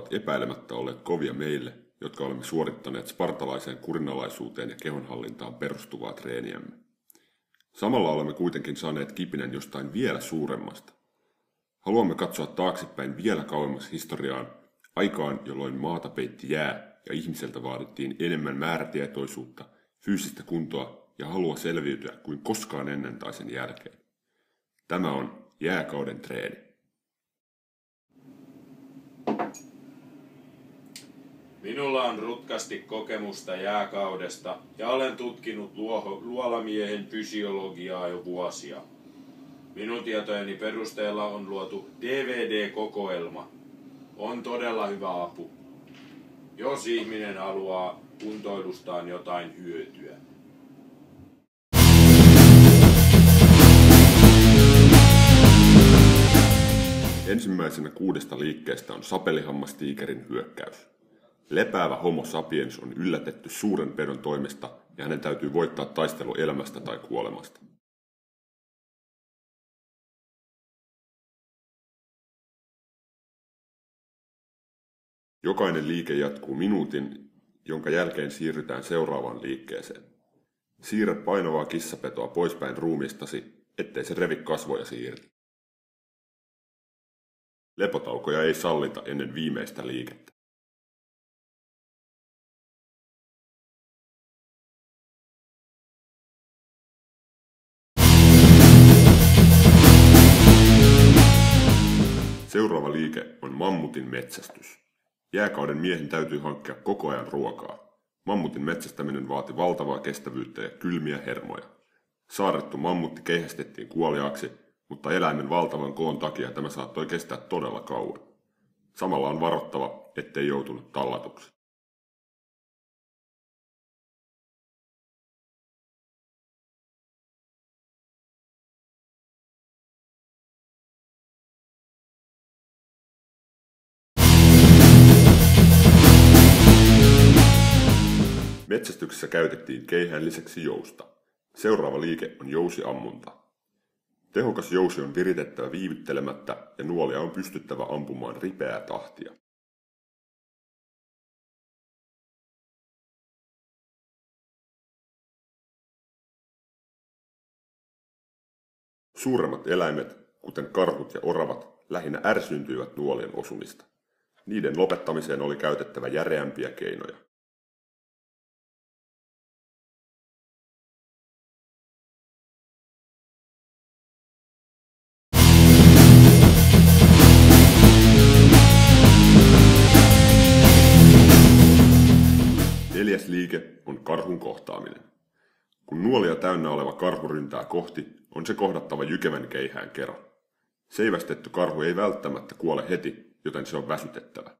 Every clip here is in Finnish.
ovat epäilemättä olleet kovia meille, jotka olemme suorittaneet spartalaiseen kurinalaisuuteen ja kehonhallintaan perustuvaa treeniämme. Samalla olemme kuitenkin saaneet kipinän jostain vielä suuremmasta. Haluamme katsoa taaksepäin vielä kauemmas historiaan, aikaan, jolloin maata peitti jää ja ihmiseltä vaadittiin enemmän määrätietoisuutta, fyysistä kuntoa ja halua selviytyä kuin koskaan ennen tai sen jälkeen. Tämä on jääkauden treeni. Minulla on rutkasti kokemusta jääkaudesta ja olen tutkinut luolamiehen fysiologiaa jo vuosia. Minun tietojeni perusteella on luotu DVD-kokoelma. On todella hyvä apu, jos ihminen haluaa kuntoilustaan jotain hyötyä. Ensimmäisenä 6 liikkeestä on sapelihammastiikerin hyökkäys. Lepäävä homo sapiens on yllätetty suuren pedon toimesta ja hänen täytyy voittaa taistelu elämästä tai kuolemasta. Jokainen liike jatkuu minuutin, jonka jälkeen siirrytään seuraavaan liikkeeseen. Siirrä painavaa kissapetoa poispäin ruumiistasi, ettei se revi kasvojasi irti. Lepotaukoja ei sallita ennen viimeistä liikettä. Seuraava liike on mammutin metsästys. Jääkauden miehen täytyy hankkia koko ajan ruokaa. Mammutin metsästäminen vaati valtavaa kestävyyttä ja kylmiä hermoja. Saarrettu mammutti keihästettiin kuoliaaksi, mutta eläimen valtavan koon takia tämä saattoi kestää todella kauan. Samalla on varottava, ettei joutunut tallatuksi. Metsästyksessä käytettiin keihään lisäksi jousta. Seuraava liike on jousiammunta. Tehokas jousi on viritettävä viivyttelemättä ja nuolia on pystyttävä ampumaan ripeää tahtia. Suuremmat eläimet, kuten karhut ja oravat, lähinnä ärsyyntyivät nuolien osumista. Niiden lopettamiseen oli käytettävä järeämpiä keinoja. Neljäs liike on karhun kohtaaminen. Kun nuolia täynnä oleva karhu ryntää kohti, on se kohdattava jykevän keihään kera. Seivästetty karhu ei välttämättä kuole heti, joten se on väsytettävä.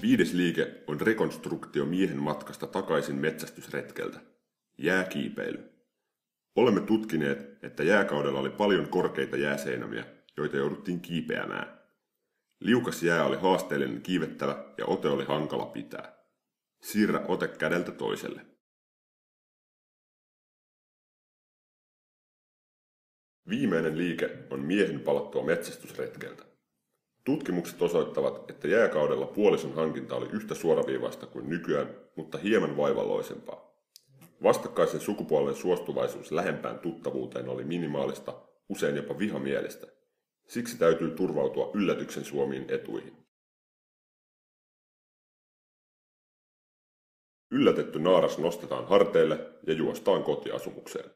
Viides liike on rekonstruktio miehen matkasta takaisin metsästysretkeltä. Jääkiipeily. Olemme tutkineet, että jääkaudella oli paljon korkeita jääseinämiä, joita jouduttiin kiipeämään. Liukas jää oli haasteellinen kiivettävä ja ote oli hankala pitää. Siirrä ote kädeltä toiselle. Viimeinen liike on miehen palattua metsästysretkeltä. Tutkimukset osoittavat, että jääkaudella puolison hankinta oli yhtä suoraviivaista kuin nykyään, mutta hieman vaivalloisempaa. Vastakkaisen sukupuolen suostuvaisuus lähempään tuttavuuteen oli minimaalista, usein jopa vihamielistä. Siksi täytyy turvautua yllätyksen suomiin etuihin. Yllätetty naaras nostetaan harteille ja juostaan kotiasumukseen.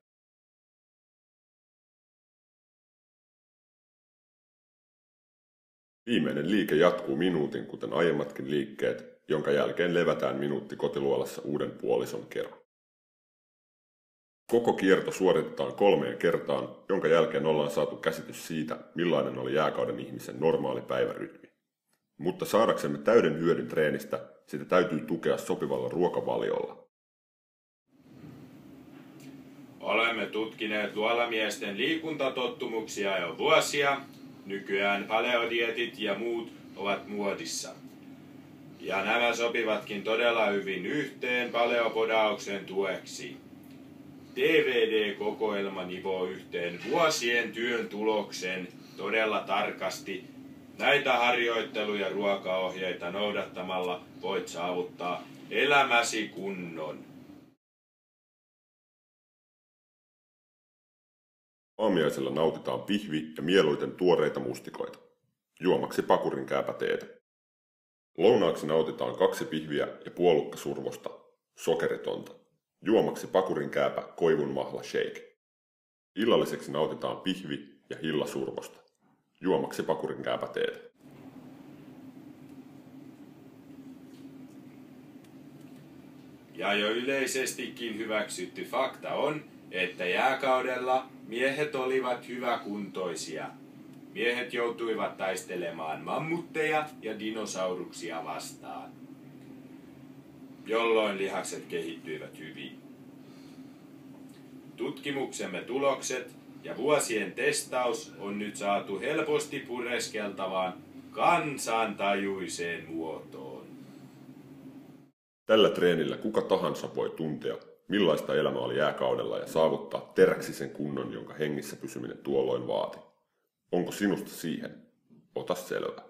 Viimeinen liike jatkuu minuutin, kuten aiemmatkin liikkeet, jonka jälkeen levätään minuutti kotiluolassa uuden puolison kera. Koko kierto suoritetaan 3 kertaan, jonka jälkeen ollaan saatu käsitys siitä, millainen oli jääkauden ihmisen normaali päivärytmi. Mutta saadaksemme täyden hyödyn treenistä, sitä täytyy tukea sopivalla ruokavaliolla. Olemme tutkineet luolamiesten liikuntatottumuksia jo vuosia. Nykyään paleodietit ja muut ovat muodissa. Ja nämä sopivatkin todella hyvin yhteen paleopodauksen tueksi. DVD-kokoelma nivoo yhteen vuosien työn tuloksen todella tarkasti. Näitä harjoittelu- ja ruokaohjeita noudattamalla voit saavuttaa elämäsi kunnon. Aamiaisella nautitaan pihvi ja mieluiten tuoreita mustikoita. Juomaksi pakurinkääpäteetä. Lounaaksi nautitaan 2 pihviä ja puolukka survosta, sokeritonta. Juomaksi pakurinkääpä koivunmahla shake. Illalliseksi nautitaan pihvi ja hilla survosta. Juomaksi pakurinkääpäteetä. Ja jo yleisestikin hyväksytty fakta on, että jääkaudella miehet olivat hyväkuntoisia. Miehet joutuivat taistelemaan mammutteja ja dinosauruksia vastaan, jolloin lihakset kehittyivät hyvin. Tutkimuksemme tulokset ja vuosien testaus on nyt saatu helposti pureskeltavaan kansantajuiseen muotoon. Tällä treenillä kuka tahansa voi tuntea, millaista elämä oli jääkaudella ja saavuttaa teräksisen kunnon, jonka hengissä pysyminen tuolloin vaati. Onko sinusta siihen? Ota selvä.